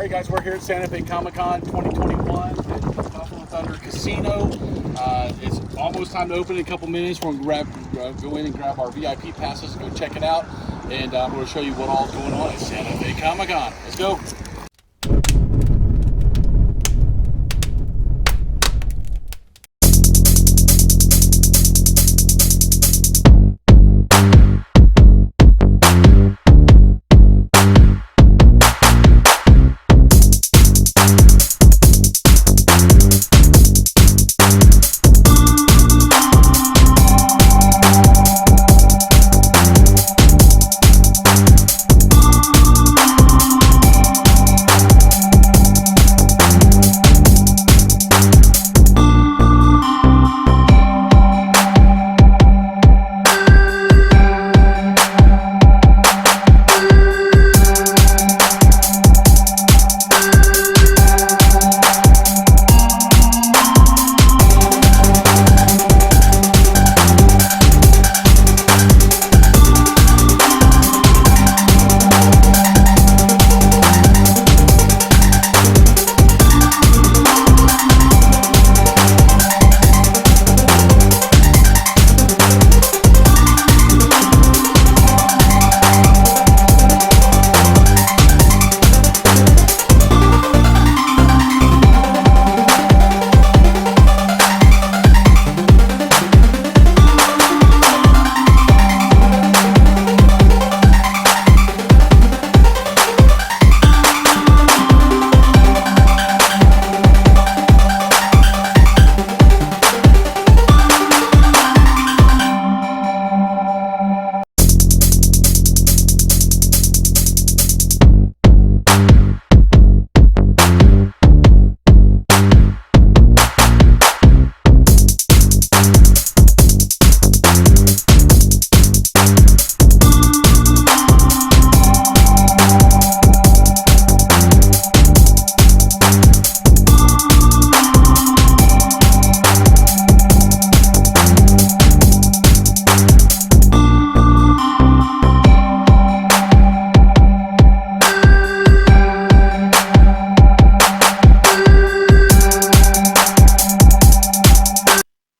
Alright guys, we're here at Santa Fe Comic-Con 2021 at the Buffalo Thunder Casino. It's almost time to open in a couple minutes. We're going to go in and grab our VIP passes and go check it out. And I'm going to show you what all's going on at Santa Fe Comic-Con. Let's go.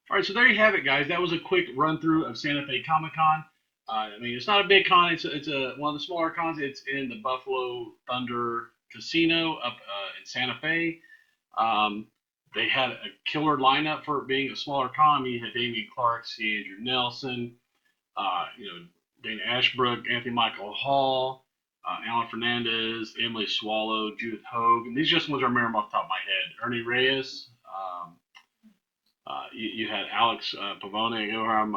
Alright, so there you have it, guys. That was a quick run through of Santa Fe Comic-Con. I mean, it's not a big con. It's one of the smaller cons. It's in the Buffalo Thunder Casino up in Santa Fe. They had a killer lineup for it being a smaller con. You had Damian Clark, C. Andrew Nelson, Dana Ashbrook, Anthony Michael Hall, Alan Fernandez, Emily Swallow, Judith Hogue. And these are just ones I remember off the top of my head. Ernie Reyes. You had Alex Pavone Abraham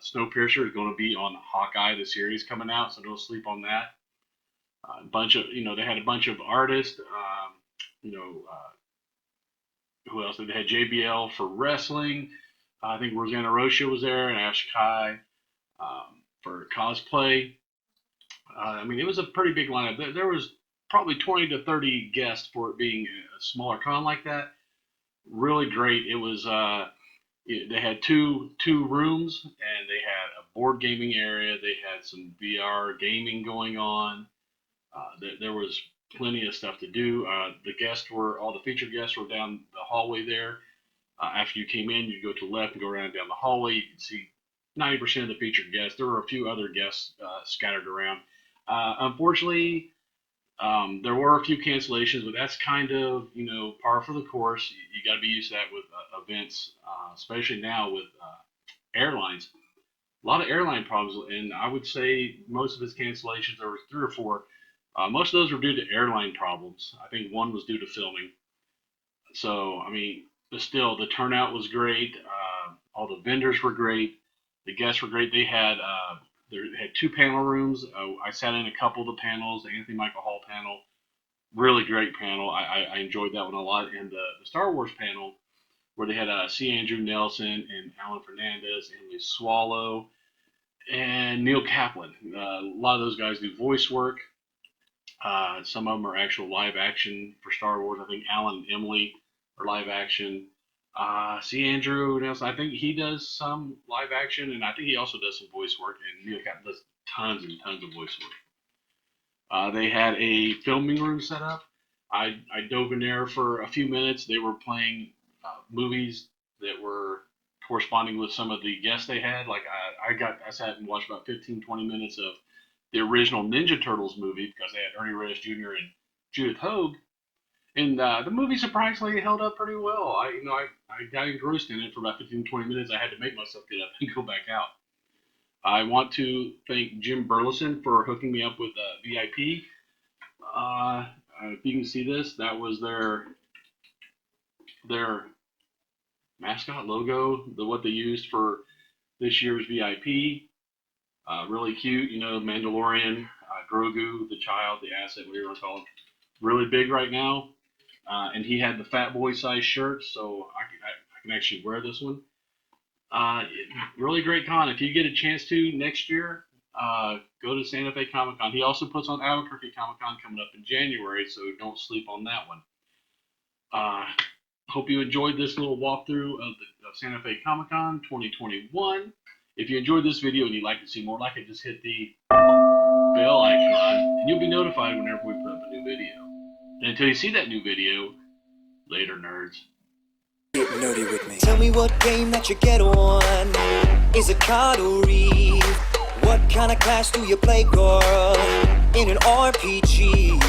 Snowpiercer is going to be on Hawkeye, the series coming out, so don't sleep on that. They had a bunch of artists. Who else? They had JBL for wrestling. I think Rosanna Rocha was there, and Ash Kai for cosplay. I mean, it was a pretty big lineup. There was probably 20 to 30 guests for it being a smaller con like that. Really great. It was. They had two rooms, and they had a board gaming area. They had some VR gaming going on. There was plenty of stuff to do. All the featured guests were down the hallway there. After you came in, you go to the left and go around down the hallway. You can see 90% of the featured guests. There were a few other guests scattered around. Unfortunately, there were a few cancellations, but that's kind of, par for the course. You got to be used to that with events, especially now with airlines. A lot of airline problems, and I would say most of its cancellations, there were 3 or 4. Most of those were due to airline problems. I think one was due to filming. So, I mean, but still, the turnout was great. All the vendors were great. The guests were great. They had 2 panel rooms. I sat in a couple of the panels, the Anthony Michael Hall panel. Really great panel. I enjoyed that one a lot. And the Star Wars panel, where they had C. Andrew Nelson and Alan Fernandez, Emily Swallow, and Neil Kaplan. A lot of those guys do voice work. Some of them are actual live action for Star Wars. I think Alan and Emily are live action. See Andrew Nelson, I think he does some live action, and I think he also does some voice work, and Neil Kaplan does tons and tons of voice work. They had a filming room set up. I dove in there for a few minutes. They were playing movies that were corresponding with some of the guests they had. Like I sat and watched about 15, 20 minutes of the original Ninja Turtles movie because they had Ernie Reyes Jr. and Judith Hogue. And the movie surprisingly held up pretty well. I got engrossed in it for about 15, 20 minutes. I had to make myself get up and go back out. I want to thank Jim Burleson for hooking me up with VIP. If you can see this, that was their mascot logo, what they used for this year's VIP. Really cute, Mandalorian, Grogu, the child, the asset, whatever you want to call him. Really big right now. And he had the fat boy size shirt, so I can actually wear this one. Really great con. If you get a chance to next year, go to Santa Fe Comic Con. He also puts on Albuquerque Comic Con coming up in January, so don't sleep on that one. Hope you enjoyed this little walkthrough of Santa Fe Comic Con 2021. If you enjoyed this video and you'd like to see more like it, just hit the bell icon and you'll be notified whenever we put up a new video. And until you see that new video, later, nerds. Get nerdy with me. Tell me what game that you get on. Is it card or read? What kind of class do you play, girl? In an RPG?